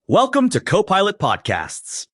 Welcome to Copilot Podcasts.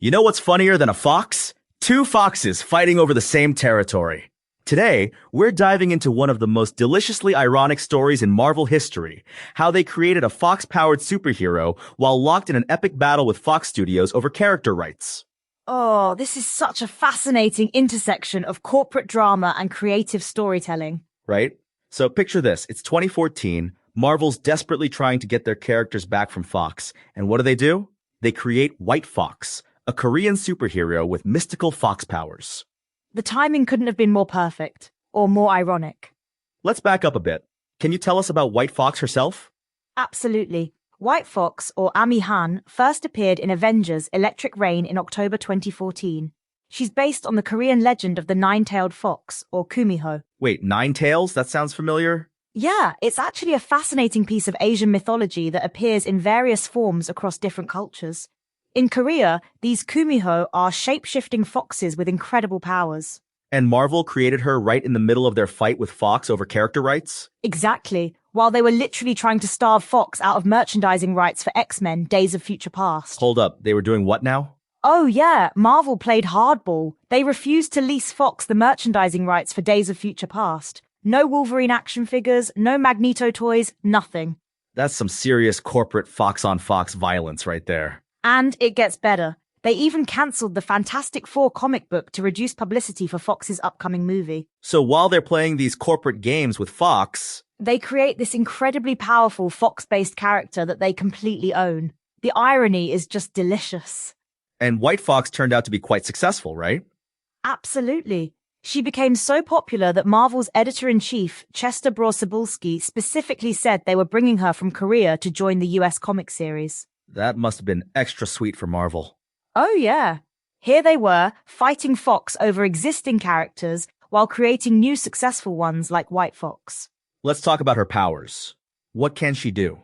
You know what's funnier than a fox? Two foxes fighting over the same territory. Today, we're diving into one of the most deliciously ironic stories in Marvel history, how they created a fox-powered superhero while locked in an epic battle with Fox Studios over character rights. Oh, this is such a fascinating intersection of corporate drama and creative storytelling. Right? So picture this, it's 2014, Marvel's desperately trying to get their characters back from Fox, and what do? They create White Fox, a Korean superhero with mystical fox powers. The timing couldn't have been more perfect, or more ironic. Let's back up a bit. Can you tell us about White Fox herself? Absolutely. White Fox, or Amy Han, first appeared in Avengers Electric Rain in October 2014. She's based on the Korean legend of the nine-tailed fox, or Kumiho. Wait, Nine Tails? That sounds familiar. Yeah, it's actually a fascinating piece of Asian mythology that appears in various forms across different cultures. In Korea, these Kumiho are shape-shifting foxes with incredible powers. And Marvel created her right in the middle of their fight with Fox over character rights? Exactly, while they were literally trying to starve Fox out of merchandising rights for X-Men Days of Future Past. Hold up, they were doing what now? Oh yeah, Marvel played hardball. They refused to lease Fox the merchandising rights for Days of Future Past. No Wolverine action figures, no Magneto toys, nothing. That's some serious corporate Fox-on-Fox violence right there. And it gets better. They even cancelled the Fantastic Four comic book to reduce publicity for Fox's upcoming movie. So while they're playing these corporate games with Fox, they create this incredibly powerful Fox-based character that they completely own. The irony is just delicious. And White Fox turned out to be quite successful, right? Absolutely. She became so popular that Marvel's editor-in-chief, Chester Bror-Cebulski, specifically said they were bringing her from Korea to join the US comic series. That must have been extra sweet for Marvel. Oh yeah. Here they were, fighting Fox over existing characters while creating new successful ones like White Fox. Let's talk about her powers. What can she do?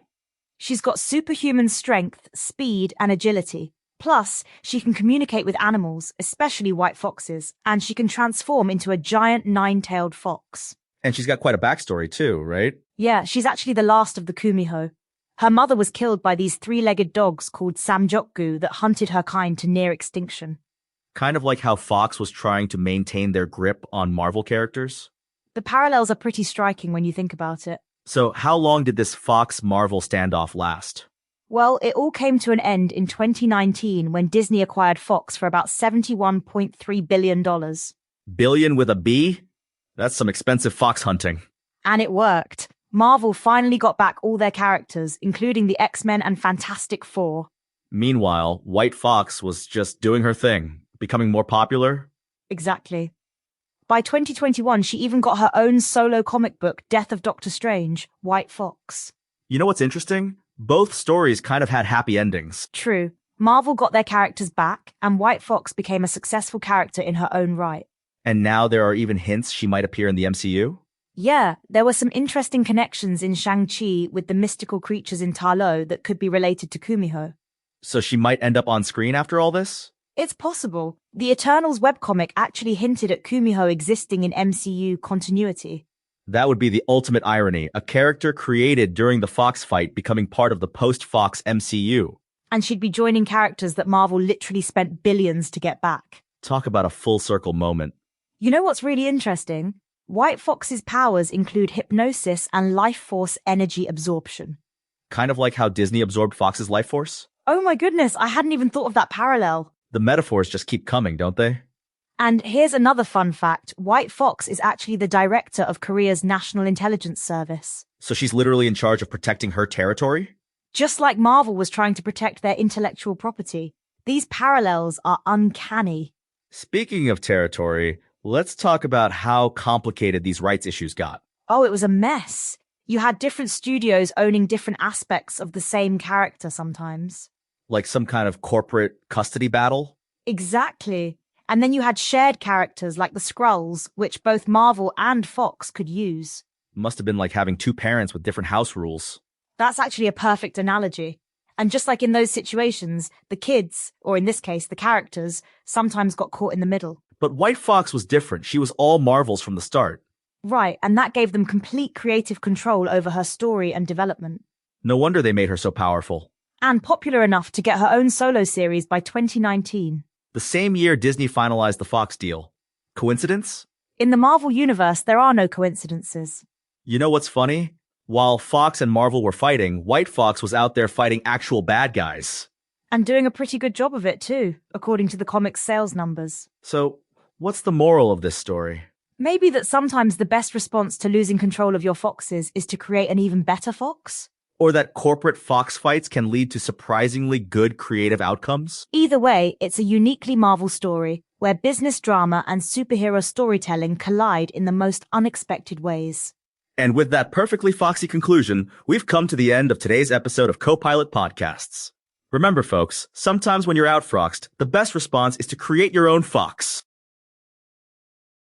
She's got superhuman strength, speed, and agility. Plus, she can communicate with animals, especially white foxes, and she can transform into a giant nine-tailed fox. And she's got quite a backstory too, right? Yeah, she's actually the last of the Kumiho. Her mother was killed by these three-legged dogs called Samjokgu that hunted her kind to near extinction. Kind of like how Fox was trying to maintain their grip on Marvel characters. The parallels are pretty striking when you think about it. So how long did this Fox-Marvel standoff last? Well, it all came to an end in 2019 when Disney acquired Fox for about $71.3 billion. Billion with a B? That's some expensive fox hunting. And it worked. Marvel finally got back all their characters, including the X-Men and Fantastic Four. Meanwhile, White Fox was just doing her thing, becoming more popular. Exactly. By 2021, she even got her own solo comic book, Death of Doctor Strange, White Fox. You know what's interesting? Both stories kind of had happy endings. True. Marvel got their characters back, and White Fox became a successful character in her own right. And now there are even hints she might appear in the MCU? Yeah, there were some interesting connections in Shang-Chi with the mystical creatures in Ta Lo that could be related to Kumiho. So she might end up on screen after all this? It's possible. The Eternals webcomic actually hinted at Kumiho existing in MCU continuity. That would be the ultimate irony, a character created during the Fox fight becoming part of the post-Fox MCU. And she'd be joining characters that Marvel literally spent billions to get back. Talk about a full circle moment. You know what's really interesting? White Fox's powers include hypnosis and life force energy absorption. Kind of like how Disney absorbed Fox's life force? Oh my goodness, I hadn't even thought of that parallel. The metaphors just keep coming, don't they? And here's another fun fact. White Fox is actually the director of Korea's National Intelligence Service. So she's literally in charge of protecting her territory? Just like Marvel was trying to protect their intellectual property. These parallels are uncanny. Speaking of territory, let's talk about how complicated these rights issues got. Oh, it was a mess. You had different studios owning different aspects of the same character sometimes. Like some kind of corporate custody battle? Exactly. And then you had shared characters like the Skrulls, which both Marvel and Fox could use. Must have been like having two parents with different house rules. That's actually a perfect analogy. And just like in those situations, the kids, or in this case, the characters, sometimes got caught in the middle. But White Fox was different. She was all Marvels from the start. Right, and that gave them complete creative control over her story and development. No wonder they made her so powerful. and popular enough to get her own solo series by 2019. The same year Disney finalized the Fox deal. Coincidence? In the Marvel universe, there are no coincidences. You know what's funny? While Fox and Marvel were fighting, White Fox was out there fighting actual bad guys. And doing a pretty good job of it too, according to the comic's sales numbers. So, what's the moral of this story? Maybe that sometimes the best response to losing control of your foxes is to create an even better fox? Or that corporate fox fights can lead to surprisingly good creative outcomes? Either way, it's a uniquely Marvel story where business drama and superhero storytelling collide in the most unexpected ways. And with that perfectly foxy conclusion, we've come to the end of today's episode of Copilot Podcasts. Remember, folks, sometimes when you're outfoxed, the best response is to create your own fox.